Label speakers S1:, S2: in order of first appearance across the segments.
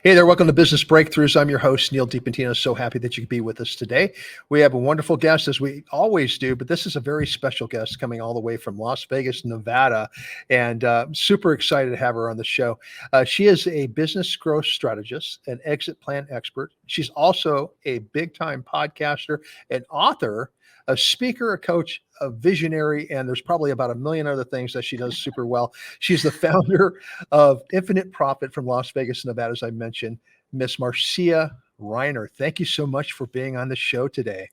S1: Hey there, welcome to Business Breakthroughs. I'm your host, Neil DiPentino. So happy that you could be with us today. We have a wonderful guest, as we always do, but this is a very special guest coming all the way from Las Vegas, Nevada, and super excited to have her on the show. She is a business growth strategist, an exit plan expert. She's also a big-time podcaster, an author, a speaker, a coach, a visionary, and there's probably about a million other things that she does super well. She's the founder of Infinite Profit from Las Vegas, Nevada, as I mentioned, Miss Marcia Riner. Thank you so much for being on the show today.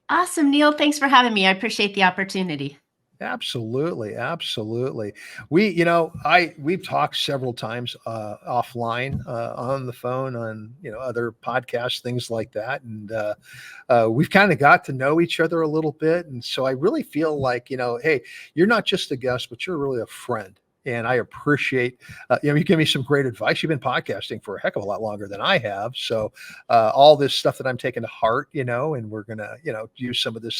S2: Awesome, Neil. Thanks for having me. I appreciate the opportunity.
S1: Absolutely, absolutely. We've talked several times offline, on the phone, on other podcasts, things like that, and we've kind of got to know each other a little bit. And so I really feel like hey, you're not just a guest, but you're really a friend. And I appreciate, you give me some great advice. You've been podcasting for a heck of a lot longer than I have. So all this stuff that I'm taking to heart, and we're going to, use some of the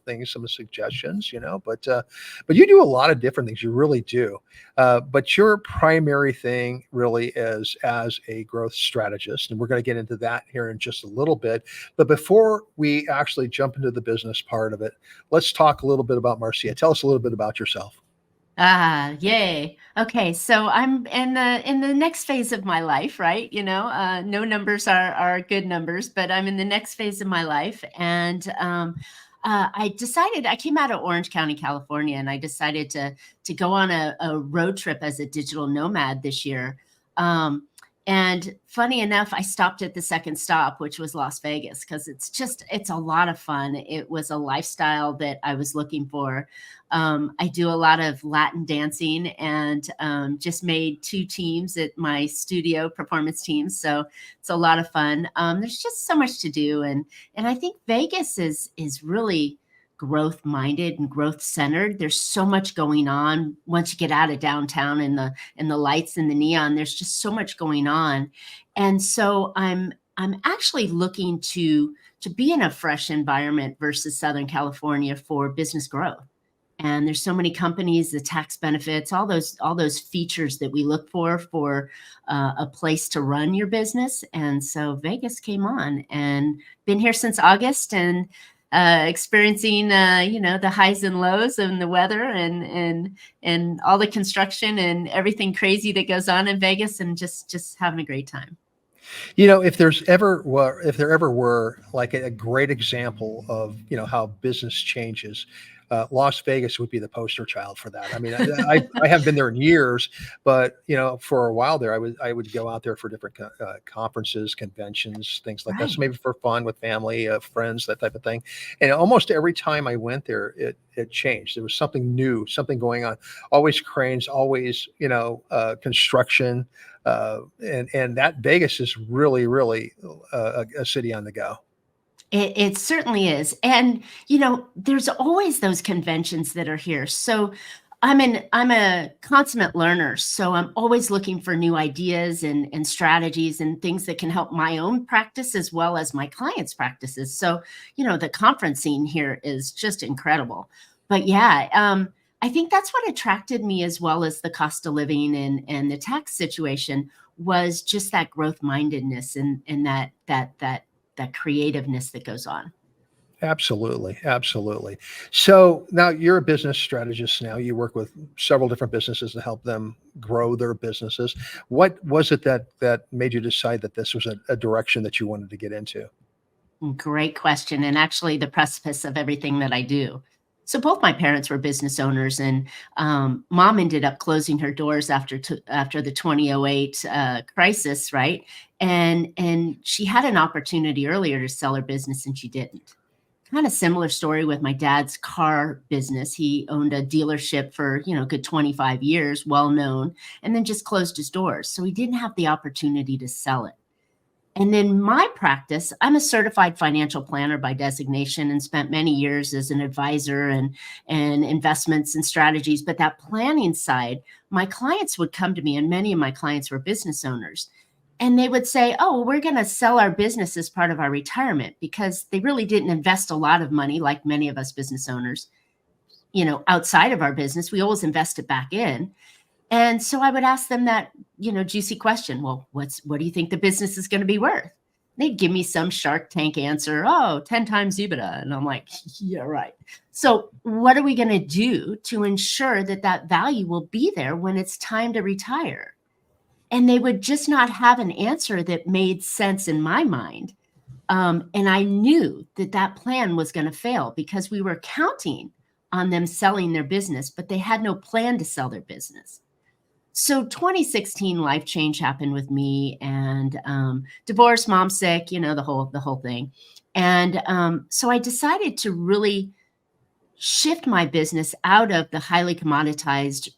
S1: things, some of the suggestions, but you do a lot of different things. You really do. But your primary thing really is as a growth strategist. And we're going to get into that here in just a little bit. But before we actually jump into the business part of it, let's talk a little bit about Marcia. Tell us a little bit about yourself.
S2: Yay. Okay, so I'm in the next phase of my life, right? No numbers are good numbers, but I'm in the next phase of my life, and I came out of Orange County, California, and I decided to go on a road trip as a digital nomad this year. And funny enough, I stopped at the second stop, which was Las Vegas, because it's a lot of fun. It was a lifestyle that I was looking for. I do a lot of Latin dancing, and just made 2 teams at my studio, performance teams. So it's a lot of fun. There's just so much to do. And I think Vegas is really growth minded and growth centered. There's so much going on once you get out of downtown and the lights and the neon. There's just so much going on. And so I'm actually looking to be in a fresh environment versus Southern California for business growth. And there's so many companies, the tax benefits, all those features that we look for a place to run your business. And so Vegas came on, and been here since August, and experiencing the highs and lows and the weather and all the construction and everything crazy that goes on in Vegas, and just having a great time.
S1: If there ever were like a great example of how business changes, Las Vegas would be the poster child for that. I mean, I haven't been there in years, but for a while there, I would go out there for different conferences, conventions, things like that. So maybe for fun with family, friends, that type of thing. And almost every time I went there, it changed. There was something new, something going on. Always cranes, always construction, and that Vegas is really, really a city on the go.
S2: It certainly is. And, there's always those conventions that are here. So I'm a consummate learner. So I'm always looking for new ideas and strategies and things that can help my own practice as well as my clients' practices. So, the conference scene here is just incredible. But yeah, I think that's what attracted me, as well as the cost of living and the tax situation, was just that growth mindedness and that creativeness that goes on.
S1: Absolutely. Absolutely. So now you're a business strategist now. You work with several different businesses to help them grow their businesses. What was it that made you decide that this was a direction that you wanted to get into?
S2: Great question. And actually the precipice of everything that I do. So both my parents were business owners, and mom ended up closing her doors after the 2008 crisis, right? And she had an opportunity earlier to sell her business, and she didn't. Kind of similar story with my dad's car business. He owned a dealership for good 25 years, well known, and then just closed his doors. So he didn't have the opportunity to sell it. And in my practice, I'm a certified financial planner by designation, and spent many years as an advisor and investments and strategies. But that planning side, my clients would come to me, and many of my clients were business owners. And they would say, oh, we're going to sell our business as part of our retirement, because they really didn't invest a lot of money, like many of us business owners, outside of our business. We always invest it back in. And so I would ask them that, juicy question. Well, what do you think the business is going to be worth? They'd give me some Shark Tank answer. Oh, 10 times EBITDA. And I'm like, yeah, right. So what are we going to do to ensure that that value will be there when it's time to retire? And they would just not have an answer that made sense in my mind. And I knew that that plan was going to fail because we were counting on them selling their business, but they had no plan to sell their business. So 2016 life change happened with me, and divorce, mom sick, the whole thing. And so I decided to really shift my business out of the highly commoditized,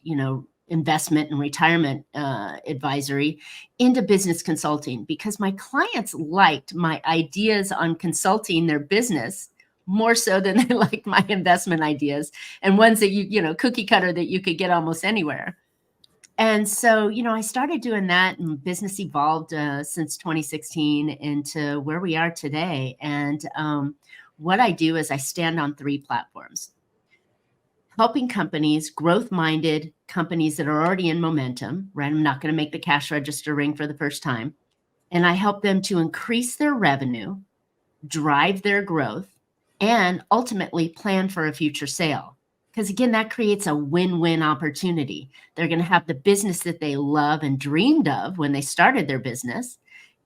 S2: investment and retirement advisory into business consulting, because my clients liked my ideas on consulting their business more so than they liked my investment ideas, and ones that cookie cutter that you could get almost anywhere. And so, I started doing that, and business evolved since 2016 into where we are today. And what I do is I stand on 3 platforms: helping companies, growth-minded companies that are already in momentum, right? I'm not going to make the cash register ring for the first time. And I help them to increase their revenue, drive their growth, and ultimately plan for a future sale. Because again, that creates a win-win opportunity. They're going to have the business that they love and dreamed of when they started their business,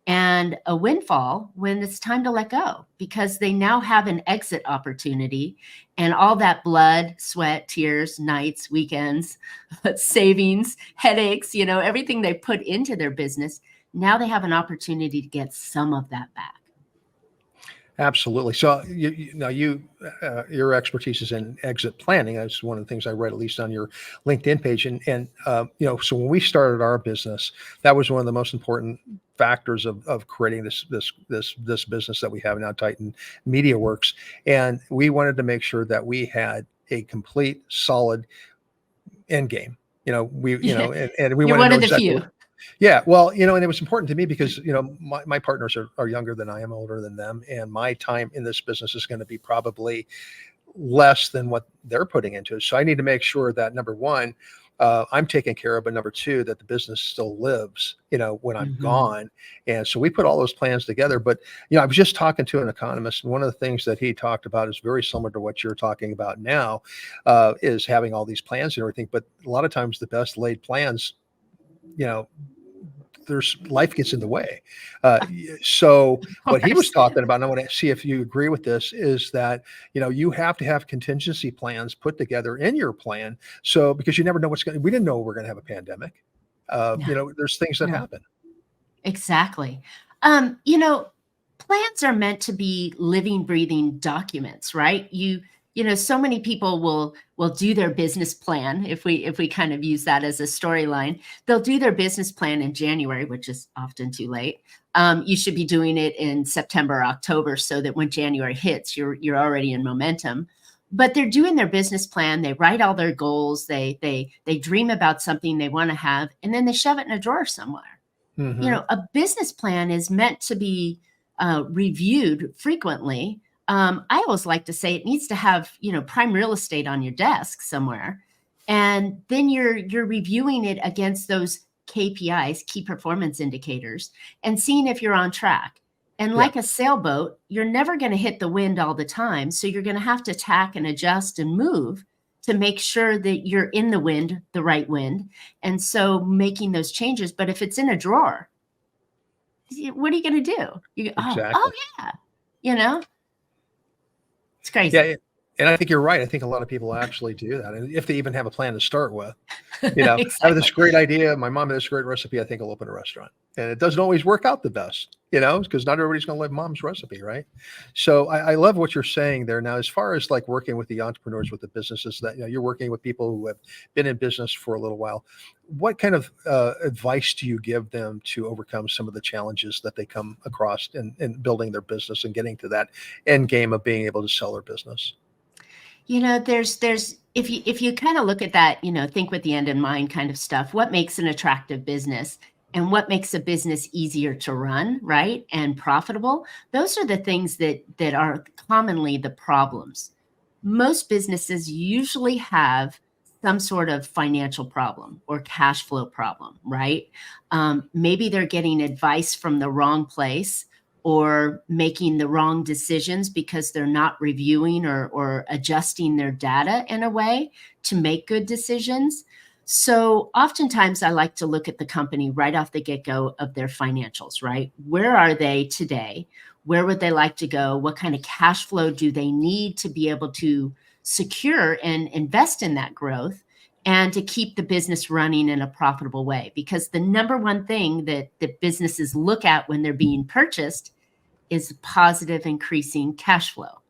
S2: and a windfall when it's time to let go, because they now have an exit opportunity, and all that blood, sweat, tears, nights, weekends, savings, headaches, everything they put into their business, now they have an opportunity to get some of that back.
S1: Absolutely. So your expertise is in exit planning. That's one of the things I read, at least on your LinkedIn page. And so when we started our business, that was one of the most important factors of creating this business that we have now, Titan Media Works. And we wanted to make sure that we had a complete, solid end game. And we
S2: You're
S1: want to
S2: one
S1: know
S2: of the
S1: exactly.
S2: few.
S1: Yeah, well, and it was important to me because, my partners are younger than I am, older than them, and my time in this business is going to be probably less than what they're putting into it. So I need to make sure that, number one, I'm taken care of, but number two, that the business still lives, when I'm
S2: Mhm.
S1: gone. And so we put all those plans together. But, I was just talking to an economist, and one of the things that he talked about is very similar to what you're talking about now, is having all these plans and everything. But a lot of times the best laid plans, you know, there's life gets in the way. So
S2: Of
S1: what he was
S2: course.
S1: talking about, and I want to see if you agree with this, is that, you have to have contingency plans put together in your plan. So, because you never know we didn't know we're going to have a pandemic.
S2: No,
S1: There's things that
S2: no.
S1: happen.
S2: Exactly. Plans are meant to be living, breathing documents, right? So many people will do their business plan. If we kind of use that as a storyline, they'll do their business plan in January, which is often too late. You should be doing it in September, or October, so that when January hits, you're already in momentum. But they're doing their business plan. They write all their goals. They dream about something they want to have, and then they shove it in a drawer somewhere.
S1: Hmm.
S2: A business plan is meant to be reviewed frequently. I always like to say it needs to have, prime real estate on your desk somewhere. And then you're reviewing it against those KPIs, key performance indicators, and seeing if you're on track. And
S1: Yeah,
S2: like a sailboat, you're never going to hit the wind all the time. So you're going to have to tack and adjust and move to make sure that you're in the wind, the right wind. And so making those changes. But if it's in a drawer, what are you going to do? You go, oh
S1: exactly.
S2: yeah, you know, it's
S1: Yeah,
S2: crazy.
S1: and I think you're right. I think a lot of people actually do that, and if they even have a plan to start with. I have this
S2: Exactly.
S1: great idea. My mom had this great recipe. I think I'll open a restaurant. And it doesn't always work out the best, because not everybody's going to live mom's recipe, right? So I love what you're saying there. Now, as far as like working with the entrepreneurs, with the businesses that, you're working with people who have been in business for a little while, what kind of advice do you give them to overcome some of the challenges that they come across in building their business and getting to that end game of being able to sell their business?
S2: There's if you kind of look at that, think with the end in mind kind of stuff, what makes an attractive business and what makes a business easier to run, right? And profitable. Those are the things that are commonly the problems. Most businesses usually have some sort of financial problem or cash flow problem, right? Maybe they're getting advice from the wrong place or making the wrong decisions because they're not reviewing or adjusting their data in a way to make good decisions. So oftentimes I like to look at the company right off the get-go of their financials, right? Where are they today? Where would they like to go? What kind of cash flow do they need to be able to secure and invest in that growth and to keep the business running in a profitable way? Because the number one thing that businesses look at when they're being purchased is positive increasing cash flow,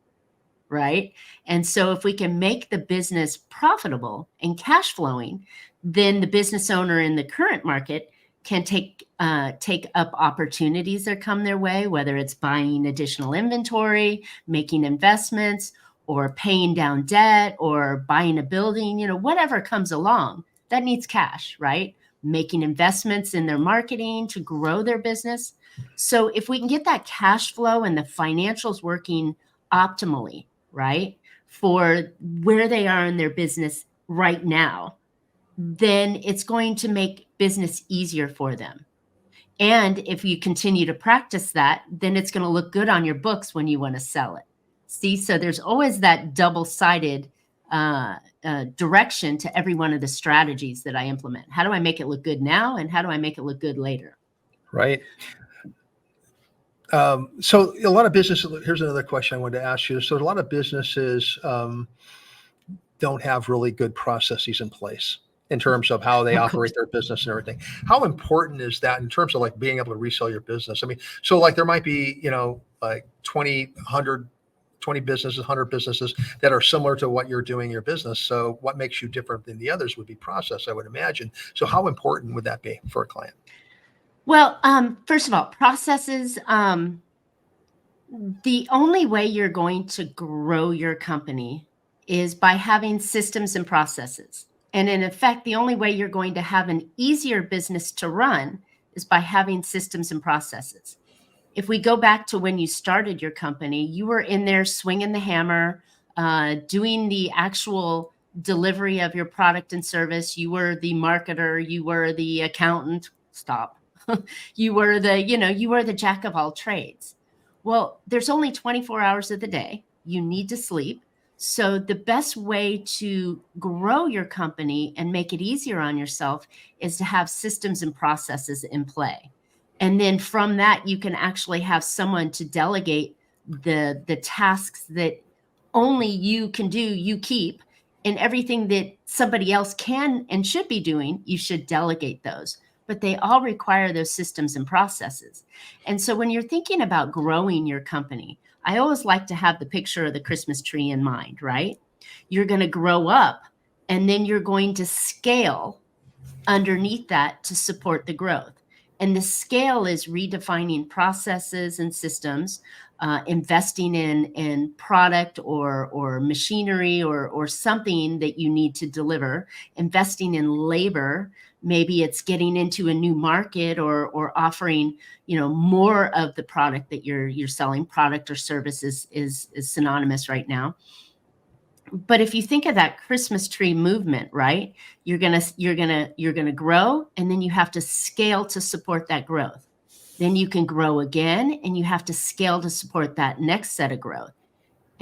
S2: right? And so if we can make the business profitable and cash flowing, then the business owner in the current market can take up opportunities that come their way, whether it's buying additional inventory, making investments, or paying down debt, or buying a building, whatever comes along that needs cash, right? Making investments in their marketing to grow their business. So if we can get that cash flow and the financials working optimally, right, for where they are in their business right now, then it's going to make business easier for them. And if you continue to practice that, then it's going to look good on your books when you want to sell it. See, so there's always that double-sided direction to every one of the strategies that I implement. How do I make it look good now? And how do I make it look good later?
S1: Right. So a lot of businesses, here's another question I wanted to ask you. So a lot of businesses don't have really good processes in place in terms of how they
S2: Of
S1: operate
S2: course.
S1: their business and everything. How important is that in terms of like being able to resell your business? I mean, so like there might be, like 20, 100, 20 businesses, 100 businesses that are similar to what you're doing in your business. So what makes you different than the others would be process, I would imagine. So how important would that be for a client?
S2: Well, first of all, processes, the only way you're going to grow your company is by having systems and processes. And in effect, the only way you're going to have an easier business to run is by having systems and processes. If we go back to when you started your company, you were in there swinging the hammer, doing the actual delivery of your product and service. You were the marketer, you were the accountant. Stop. You were the jack of all trades. Well, there's only 24 hours of the day. You need to sleep. So the best way to grow your company and make it easier on yourself is to have systems and processes in play. And then from that, you can actually have someone to delegate the tasks that only you can do, you keep, and everything that somebody else can and should be doing, you should delegate those. But they all require those systems and processes. And so when you're thinking about growing your company, I always like to have the picture of the Christmas tree in mind, right? You're going to grow up and then you're going to scale underneath that to support the growth. And the scale is redefining processes and systems, investing in product or machinery or something that you need to deliver, investing in labor. Maybe it's getting into a new market or offering, more of the product that you're selling. Product or services is synonymous right now. But if you think of that Christmas tree movement, right? You're gonna grow, and then you have to scale to support that growth. Then you can grow again, and you have to scale to support that next set of growth.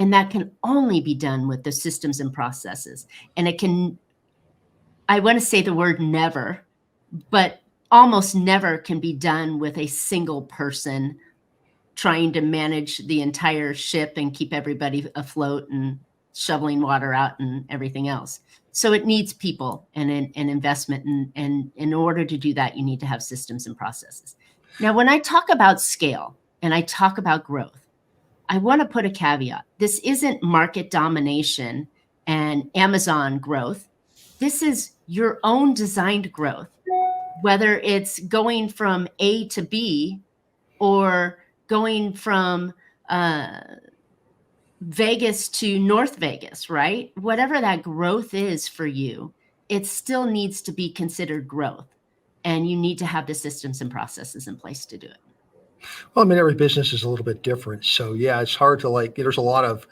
S2: And that can only be done with the systems and processes. And I want to say the word never, but almost never can be done with a single person trying to manage the entire ship and keep everybody afloat and shoveling water out and everything else. So it needs people and investment. And in order to do that, you need to have systems and processes. Now, when I talk about scale and I talk about growth, I want to put a caveat. This isn't market domination and Amazon growth. This is your own designed growth, whether it's going from A to B or going from Vegas to North Vegas, right? Whatever that growth is for you, it still needs to be considered growth. And you need to have the systems and processes in place to do it.
S1: Well, I mean, every business is a little bit different. So yeah, it's hard to like, there's a lot of,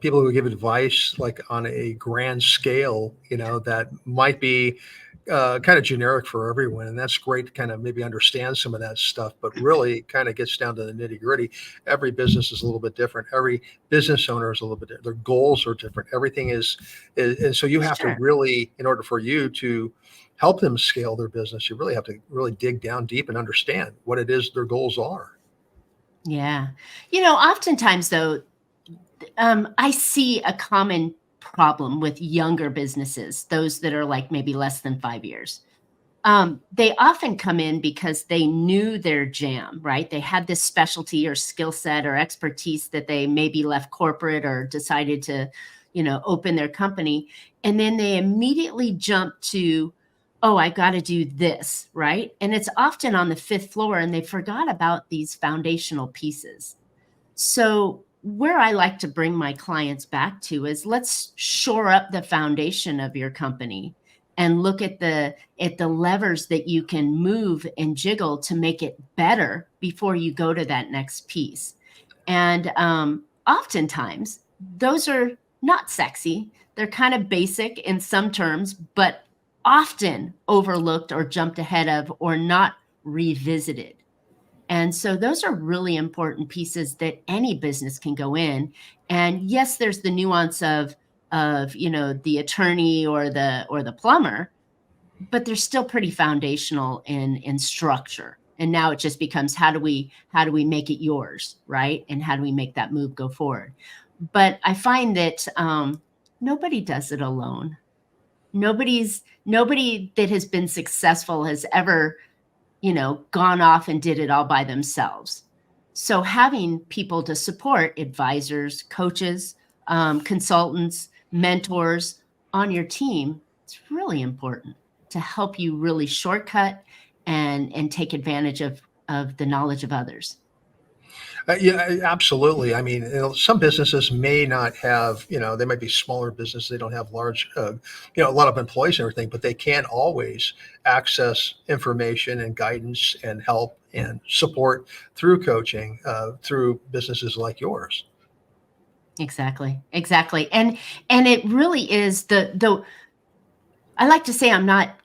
S1: people who give advice like on a grand scale, that might be kind of generic for everyone. And that's great to kind of maybe understand some of that stuff, but really kind of gets down to the nitty gritty. Every business is a little bit different. Every business owner is a little bit different. Their goals are different. Everything is, and so you have to
S2: Sure.
S1: really, in order for you to help them scale their business, you really have to really dig down deep and understand what it is their goals are.
S2: Yeah. Oftentimes though, I see a common problem with younger businesses, those that are like maybe less than 5 years. They often come in because they knew their jam, right? They had this specialty or skill set or expertise that they maybe left corporate or decided to, open their company. And then they immediately jump to, oh, I got to do this, right? And it's often on the fifth floor and they forgot about these foundational pieces. So, where I like to bring my clients back to is let's shore up the foundation of your company and look at the levers that you can move and jiggle to make it better before you go to that next piece. And oftentimes, those are not sexy. They're kind of basic in some terms, but often overlooked or jumped ahead of or not revisited. And so those are really important pieces that any business can go in. And yes, there's the nuance of the attorney or the plumber, but they're still pretty foundational in structure. And now it just becomes how do we make it yours, right? And how do we make that move go forward? But I find that nobody does it alone. Nobody that has been successful has ever gone off and did it all by themselves. So having people to support, advisors, coaches, consultants, mentors on your team, it's really important to help you really shortcut and take advantage of the knowledge of others.
S1: Yeah, absolutely. I mean, some businesses may not have, they might be smaller business. They don't have large, a lot of employees and everything, but they can always access information and guidance and help and support through coaching, through businesses like yours.
S2: Exactly. And it really is the I like to say I'm not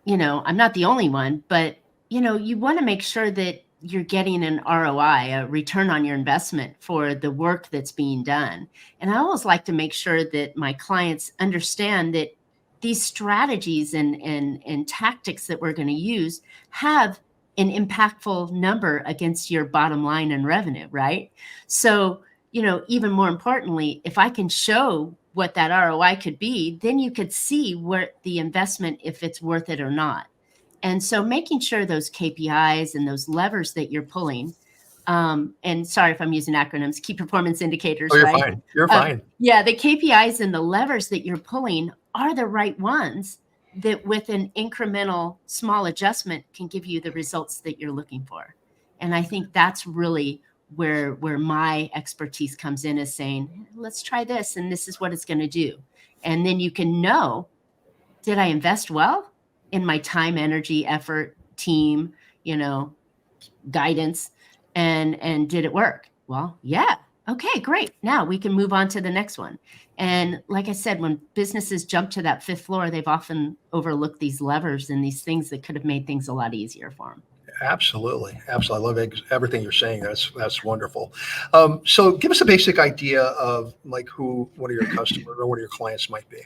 S2: the only one, but you want to make sure that you're getting an ROI, a return on your investment for the work that's being done. And I always like to make sure that my clients understand that these strategies and tactics that we're going to use have an impactful number against your bottom line and revenue, right? So, even more importantly, if I can show what that ROI could be, then you could see where the investment, if it's worth it or not. And so making sure those KPIs and those levers that you're pulling, and sorry if I'm using acronyms, key performance
S1: Oh,
S2: indicators,
S1: you're
S2: right?
S1: fine. You're fine.
S2: Yeah, the KPIs and the levers that you're pulling are the right ones that with an incremental small adjustment can give you the results that you're looking for. And I think that's really where my expertise comes in, is saying, let's try this and this is what it's going to do. And then you can know, did I invest well in my time, energy, effort, team, you know, guidance, and did it work? Well, yeah. Okay, great. Now we can move on to the next one. And like I said, when businesses jump to that fifth floor, they've often overlooked these levers and these things that could have made things a lot easier for them.
S1: Absolutely. Absolutely. I love everything you're saying. That's wonderful. So give us a basic idea of like who one of your customers or one of your clients might be.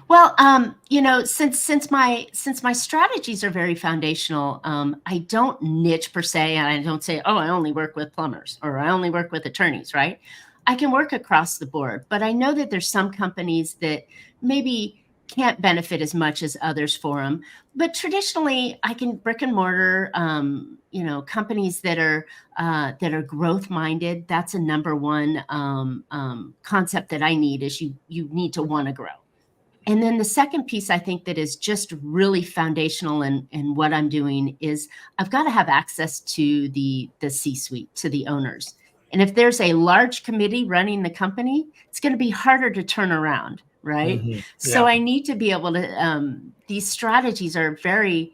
S2: Well, since my strategies are very foundational, I don't niche per se, and I don't say, oh, I only work with plumbers or I only work with attorneys, right? I can work across the board, but I know that there's some companies that maybe can't benefit as much as others for them. But traditionally, I can brick and mortar, companies that are growth minded. That's a number one concept that I need, is you need to want to grow. And then the second piece I think that is just really foundational in what I'm doing is I've got to have access to the C-suite, to the owners. And if there's a large committee running the company, it's going to be harder to turn around, right?
S1: Hmm.
S2: So
S1: Yeah.
S2: I need to be able to, these strategies are very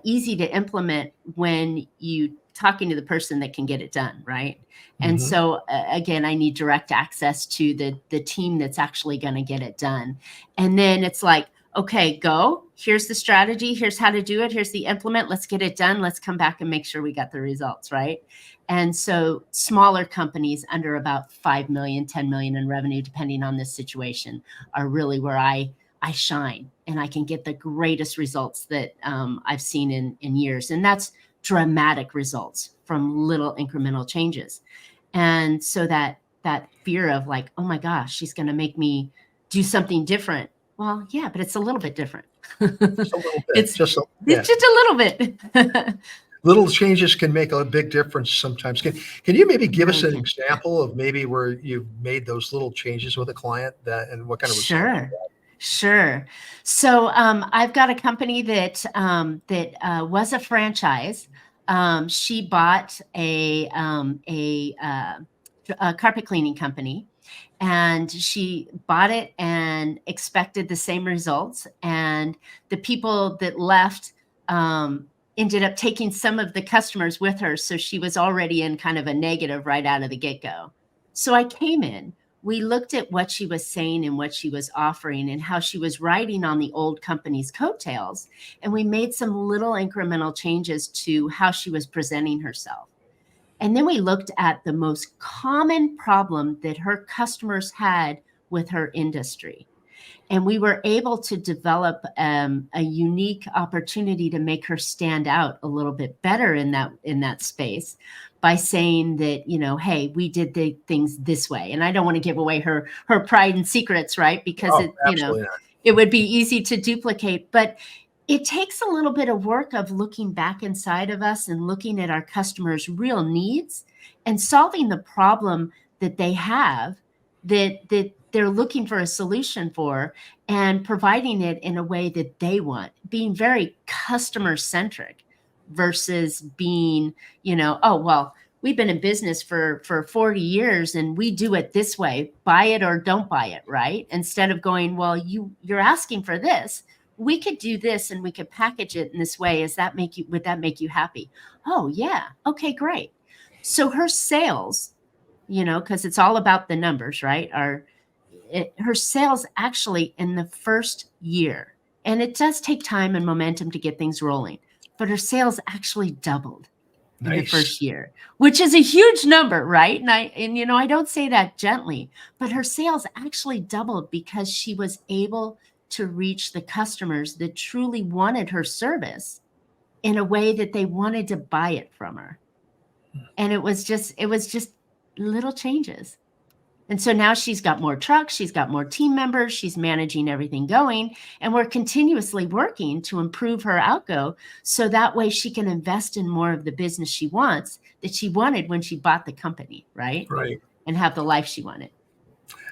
S2: easy to implement when you talking to the person that can get it done, right? And
S1: Hmm.
S2: so again, I need direct access to the team that's actually going to get it done. And then it's like, okay, go. Here's the strategy. Here's how to do it. Here's the implement. Let's get it done. Let's come back and make sure we got the results, right? And so smaller companies under about 5 million, 10 million in revenue, depending on this situation, are really where I shine and I can get the greatest results that I've seen in years. And that's dramatic results from little incremental changes. And so that fear of like, oh my gosh, she's going to make me do something different. Well, yeah, but it's a little bit different.
S1: Just a little bit,
S2: it's
S1: yeah.
S2: it's just a little bit.
S1: Little changes can make a big difference sometimes. Can you maybe give us
S2: Really
S1: an
S2: can.
S1: example of maybe where you've made those little changes with a client that and what kind of results you
S2: Sure. Sure. So I've got a company that was a franchise. She bought a carpet cleaning company, and she bought it and expected the same results. And the people that left ended up taking some of the customers with her, so she was already in kind of a negative right out of the get go. So I came in, we looked at what she was saying and what she was offering and how she was riding on the old company's coattails. And we made some little incremental changes to how she was presenting herself. And then we looked at the most common problem that her customers had with her industry. And we were able to develop a unique opportunity to make her stand out a little bit better in that space by saying that, you know, hey, we did the things this way. And I don't want to give away her pride and secrets, right? Because
S1: Oh,
S2: it, you know,
S1: absolutely not.
S2: it would be easy to duplicate, but it takes a little bit of work of looking back inside of us and looking at our customers' real needs and solving the problem that they have that they're looking for a solution for, and providing it in a way that they want, being very customer centric versus being, you know, oh, well, we've been in business for 40 years and we do it this way, buy it or don't buy it, right? Instead of going, well, you're asking for this, we could do this and we could package it in this way. Would that make you happy? Oh yeah, okay, great. So her sales, you know, because it's all about the numbers, right, her sales actually in the first year, and it does take time and momentum to get things rolling, but her sales actually doubled in the
S1: Nice.
S2: first year, which is a huge number, right? And you know, I don't say that gently, but her sales actually doubled because she was able to reach the customers that truly wanted her service in a way that they wanted to buy it from her. And it was just little changes. And so now she's got more trucks, she's got more team members, she's managing everything going, and we're continuously working to improve her outgo so that way she can invest in more of the business she wants that she wanted when she bought the company, right?
S1: Right.
S2: And have the life she wanted.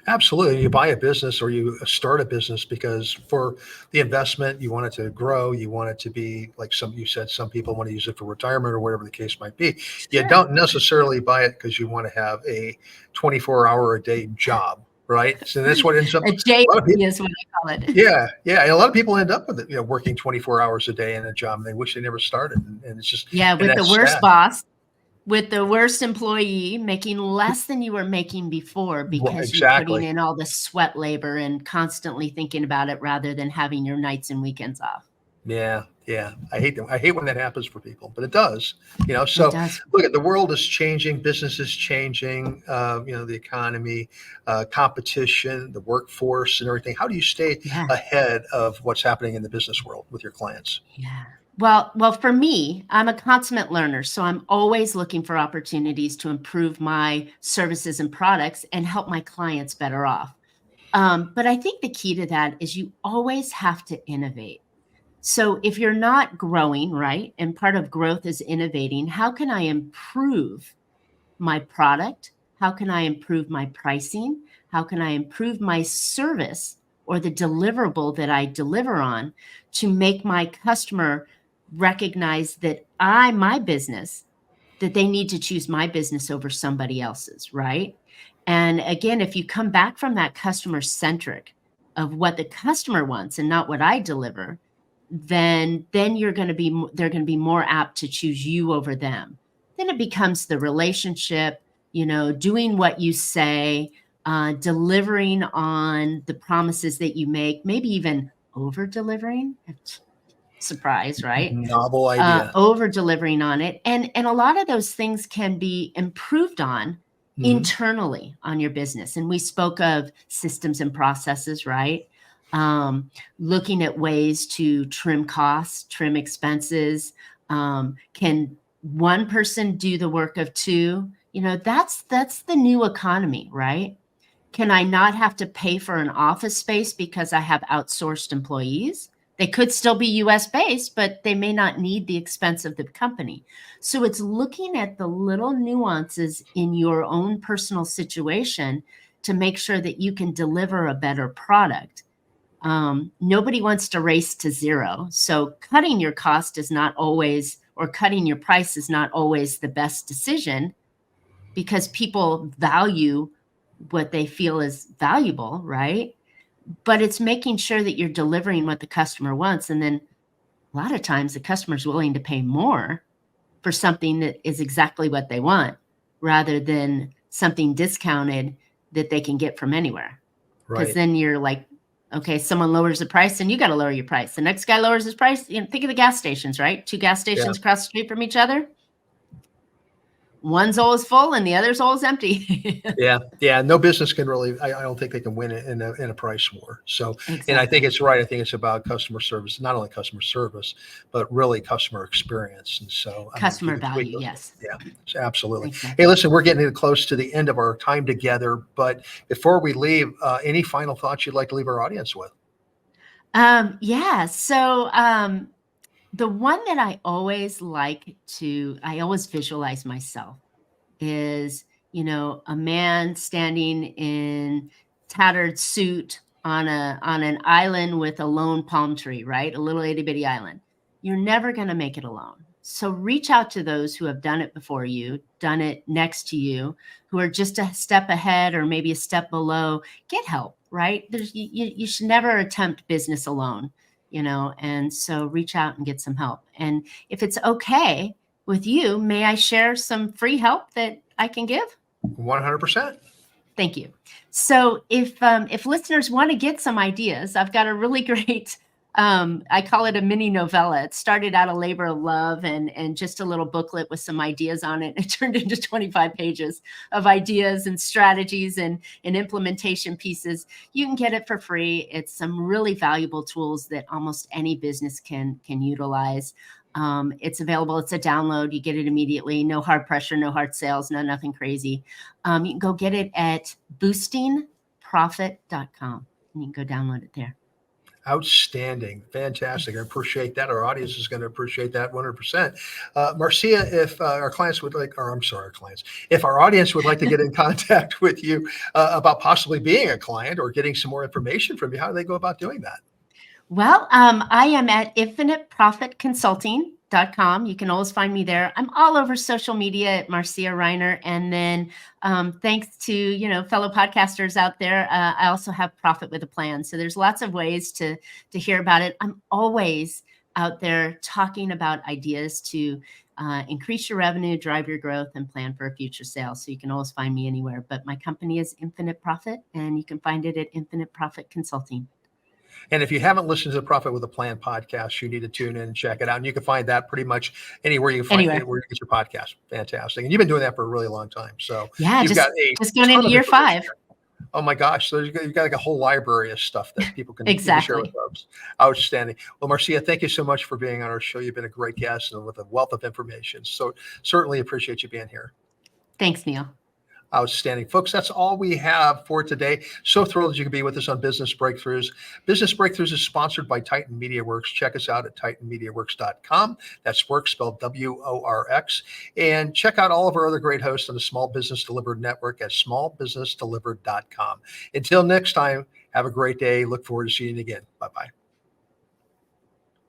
S1: Absolutely. You buy a business or you start a business because for the investment, you want it to grow. You want it to be like you said, some people want to use it for retirement or whatever the case might be. You
S2: Sure.
S1: don't necessarily buy it because you want to have a 24-hour a day job, right? So that's what ends up
S2: A J
S1: a lot of people.
S2: is what I call it.
S1: Yeah. Yeah. And a lot of people end up with it, working 24 hours a day in a job and they wish they never started. And it's just,
S2: Yeah,
S1: and
S2: with the
S1: that's
S2: worst
S1: sad.
S2: boss, with the worst employee, making less than you were making before
S1: Well,
S2: because you're putting
S1: exactly.
S2: in all the sweat labor and constantly thinking about it rather than having your nights and weekends off.
S1: Yeah, yeah. I hate them. I hate when that happens for people, but it does.
S2: It
S1: So
S2: does.
S1: look at the world is changing, business is changing. The economy, competition, the workforce, and everything. How do you stay
S2: Yeah.
S1: ahead of what's happening in the business world with your clients?
S2: Yeah. Well, for me, I'm a consummate learner, so I'm always looking for opportunities to improve my services and products and help my clients better off. But I think the key to that is you always have to innovate. So if you're not growing, right, and part of growth is innovating, how can I improve my product? How can I improve my pricing? How can I improve my service or the deliverable that I deliver on to make my customer recognize that my business, that they need to choose my business over somebody else's, right? And again, if you come back from that customer centric of what the customer wants and not what I deliver, then they're going to be more apt to choose you over them. Then it becomes the relationship, doing what you say, delivering on the promises that you make, maybe even over delivering. Surprise, right?
S1: Novel idea.
S2: Over delivering on it. And a lot of those things can be improved on internally on your business. And we spoke of systems and processes, right? Looking at ways to trim costs, trim expenses. Can one person do the work of two? That's the new economy, right? Can I not have to pay for an office space because I have outsourced employees? They could still be US based, but they may not need the expense of the company. So it's looking at the little nuances in your own personal situation to make sure that you can deliver a better product. Nobody wants to race to zero. So cutting your cost is not always, or cutting your price is not always the best decision, because people value what they feel is valuable, right? But it's making sure that you're delivering what the customer wants. And then a lot of times the customer's willing to pay more for something that is exactly what they want, rather than something discounted that they can get from anywhere. Because then you're like, okay, someone lowers the price and you got to lower your price. The next guy lowers his price. Think of the gas stations, right? 2 gas stations across the street from each other. One's always full and the other's always empty.
S1: Yeah. No business can really, I don't think they can win it in a price war. So, And I think it's right. I think it's about customer service, not only customer service, but really customer experience. And so
S2: customer value. Yes.
S1: Yeah, absolutely.
S2: Exactly.
S1: Hey, listen, we're getting close to the end of our time together, but before we leave, any final thoughts you'd like to leave our audience with?
S2: Yeah. So, the one that I always visualize myself is, a man standing in tattered suit on an island with a lone palm tree, right? A little itty bitty island. You're never going to make it alone. So reach out to those who have done it before you, done it next to you, who are just a step ahead or maybe a step below. Get help, right? You should never attempt business alone, and so reach out and get some help. And if it's okay with you, may I share some free help that I can give?
S1: 100%.
S2: Thank you. So if listeners want to get some ideas, I've got a really great, I call it a mini novella. It started out a labor of love and just a little booklet with some ideas on it. It turned into 25 pages of ideas and strategies and implementation pieces. You can get it for free. It's some really valuable tools that almost any business can utilize. It's available. It's a download. You get it immediately. No hard pressure, no hard sales, nothing crazy. You can go get it at boostingprofit.com. And you can go download it there.
S1: Outstanding. Fantastic. I appreciate that. Our audience is going to appreciate that 100%. Marcia, if our clients would like, or I'm sorry, our clients, if our audience would like to get in contact with you about possibly being a client or getting some more information from you, how do they go about doing that?
S2: Well, I am at infiniteprofitconsulting.com. You can always find me there. I'm all over social media at Marcia Riner. And then thanks to, fellow podcasters out there, I also have Profit with a Plan. So there's lots of ways to hear about it. I'm always out there talking about ideas to increase your revenue, drive your growth, and plan for a future sale. So you can always find me anywhere. But my company is Infinite Profit, and you can find it at Infinite Profit Consulting.
S1: And if you haven't listened to the Profit with a Plan podcast, you need to tune in and check it out. And you can find that pretty much anywhere you find it, where you get your podcast. Fantastic. And you've been doing that for a really long time. So
S2: yeah,
S1: you've
S2: just going into year 5.
S1: Oh my gosh. So you've got like a whole library of stuff that people can
S2: exactly
S1: share with folks. Outstanding. Well, Marcia, thank you so much for being on our show. You've been a great guest and with a wealth of information. So certainly appreciate you being here.
S2: Thanks, Neil.
S1: Outstanding. Folks, that's all we have for today. So thrilled that you can be with us on Business Breakthroughs. Business Breakthroughs is sponsored by Titan MediaWorks. Check us out at titanmediaworks.com. That's work spelled WORX. And check out all of our other great hosts on the Small Business Delivered Network at smallbusinessdelivered.com. Until next time, have a great day. Look forward to seeing you again. Bye-bye.